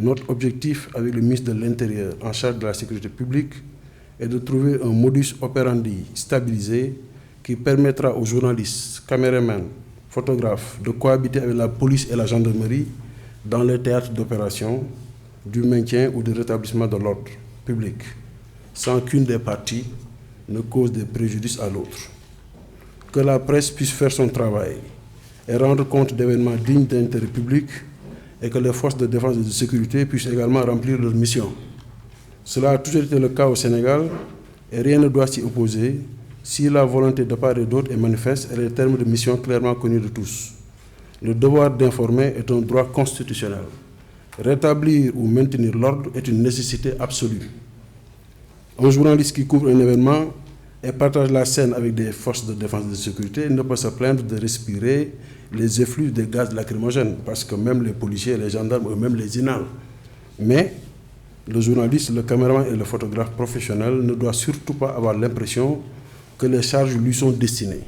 Notre objectif avec le ministre de l'Intérieur en charge de la sécurité publique est de trouver un modus operandi stabilisé qui permettra aux journalistes, caméramans, photographes de cohabiter avec la police et la gendarmerie dans les théâtres d'opération, du maintien ou du rétablissement de l'ordre public, sans qu'une des parties ne cause des préjudices à l'autre. Que la presse puisse faire son travail et rendre compte d'événements dignes d'intérêt public et que les forces de défense et de sécurité puissent également remplir leur mission. Cela a toujours été le cas au Sénégal et rien ne doit s'y opposer si la volonté de part et d'autre est manifeste et les termes de mission clairement connus de tous. Le devoir d'informer est un droit constitutionnel. Rétablir ou maintenir l'ordre est une nécessité absolue. Un journaliste qui couvre un événement et partage la scène avec des forces de défense et de sécurité ne peut se plaindre de respirer les effluves des gaz lacrymogènes, parce que même les policiers, les gendarmes, eux-mêmes les inhalent. Mais le journaliste, le caméraman et le photographe professionnel ne doivent surtout pas avoir l'impression que les charges lui sont destinées.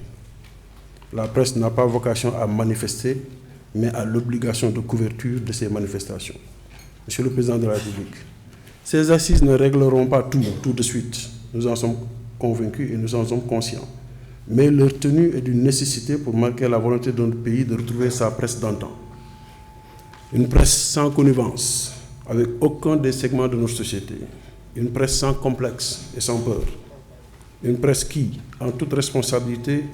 La presse n'a pas vocation à manifester, mais à l'obligation de couverture de ces manifestations. Monsieur le Président de la République, ces assises ne régleront pas tout de suite. Nous en sommes convaincus et nous en sommes conscients. Mais leur tenue est d'une nécessité pour marquer la volonté de notre pays de retrouver sa presse d'antan. Une presse sans connivence avec aucun des segments de notre société. Une presse sans complexe et sans peur. Une presse qui, en toute responsabilité,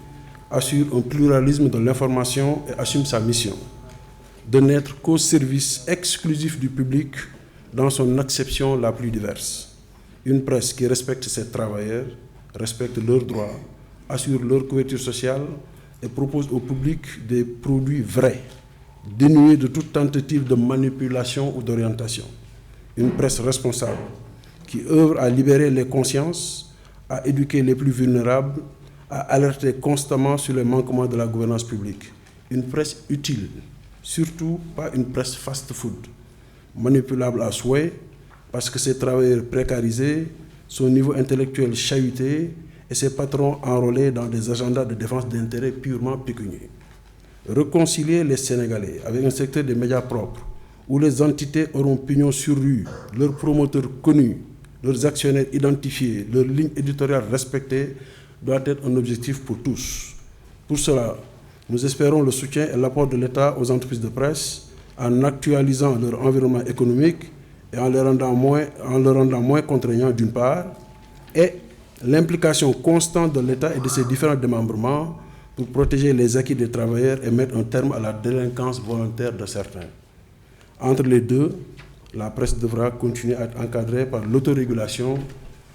assure un pluralisme de l'information et assume sa mission de n'être qu'au service exclusif du public dans son acception la plus diverse. Une presse qui respecte ses travailleurs, respecte leurs droits, assure leur couverture sociale et propose au public des produits vrais, dénués de toute tentative de manipulation ou d'orientation. Une presse responsable qui œuvre à libérer les consciences, à éduquer les plus vulnérables, à alerter constamment sur les manquements de la gouvernance publique. Une presse utile, surtout pas une presse fast-food, manipulable à souhait, parce que ses travailleurs précarisés, son niveau intellectuel chahuté et ses patrons enrôlés dans des agendas de défense d'intérêts purement pécuniaires. Réconcilier les Sénégalais avec un secteur des médias propres, où les entités auront pignon sur rue, leurs promoteurs connus, leurs actionnaires identifiés, leurs lignes éditoriales respectées, doit être un objectif pour tous. Pour cela, nous espérons le soutien et l'apport de l'État aux entreprises de presse en actualisant leur environnement économique et en le rendant moins contraignant d'une part, et l'implication constante de l'État et de ses différents démembrements pour protéger les acquis des travailleurs et mettre un terme à la délinquance volontaire de certains. Entre les deux, la presse devra continuer à être encadrée par l'autorégulation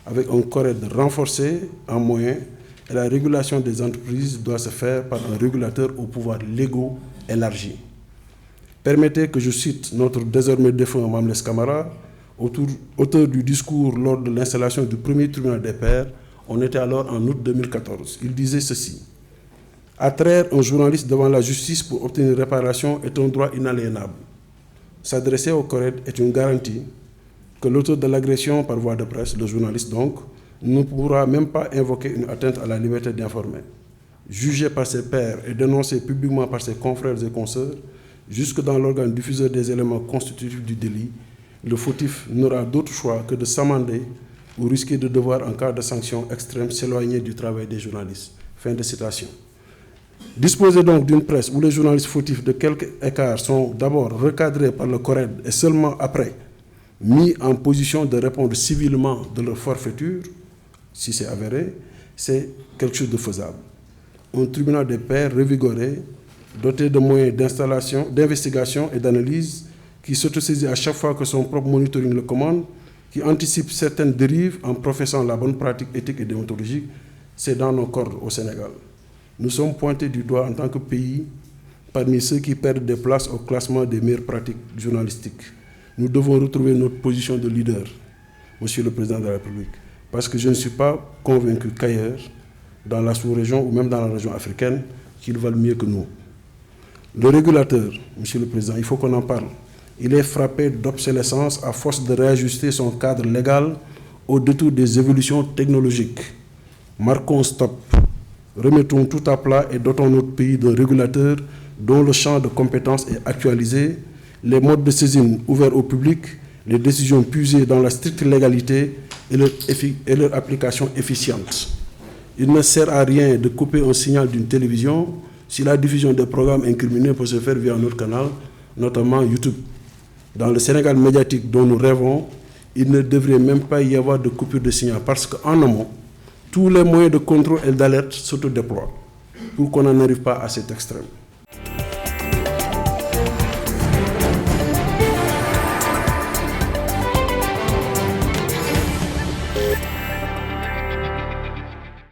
avec un corps renforcé en moyens, et la régulation des entreprises doit se faire par un régulateur aux pouvoirs légaux élargis. Permettez que je cite notre désormais défunt Mamles Camara, auteur du discours lors de l'installation du premier tribunal des pairs. On était alors en août 2014. Il disait ceci: attraire un journaliste devant la justice pour obtenir réparation est un droit inaliénable. S'adresser au CORED est une garantie que l'auteur de l'agression par voie de presse, le journaliste donc, ne pourra même pas invoquer une atteinte à la liberté d'informer. Jugé par ses pairs et dénoncé publiquement par ses confrères et consoeurs, jusque dans l'organe diffuseur des éléments constitutifs du délit, le fautif n'aura d'autre choix que de s'amender ou risquer de devoir, en cas de sanction extrême, s'éloigner du travail des journalistes. Fin de citation. Disposer donc d'une presse où les journalistes fautifs de quelques écarts sont d'abord recadrés par le CORED et seulement après mis en position de répondre civilement de leur forfaiture, si c'est avéré, c'est quelque chose de faisable. Un tribunal des pairs revigoré, doté de moyens d'investigation et d'analyse, qui s'autosaisit à chaque fois que son propre monitoring le commande, qui anticipe certaines dérives en professant la bonne pratique éthique et déontologique, c'est dans nos cordes au Sénégal. Nous sommes pointés du doigt en tant que pays parmi ceux qui perdent des places au classement des meilleures pratiques journalistiques. Nous devons retrouver notre position de leader, Monsieur le Président de la République, parce que je ne suis pas convaincu qu'ailleurs, dans la sous-région ou même dans la région africaine, qu'ils valent mieux que nous. Le régulateur, Monsieur le Président, il faut qu'on en parle. Il est frappé d'obsolescence à force de réajuster son cadre légal au détour des évolutions technologiques. Marquons stop. Remettons tout à plat et dotons notre pays d'un régulateur dont le champ de compétences est actualisé les modes de saisine ouverts au public, les décisions puisées dans la stricte légalité et leur application efficiente. Il ne sert à rien de couper un signal d'une télévision si la diffusion des programmes incriminés peut se faire via un autre canal, notamment YouTube. Dans le Sénégal médiatique dont nous rêvons, il ne devrait même pas y avoir de coupure de signal parce qu'en amont, tous les moyens de contrôle et d'alerte s'autodéploient pour qu'on n'en arrive pas à cet extrême.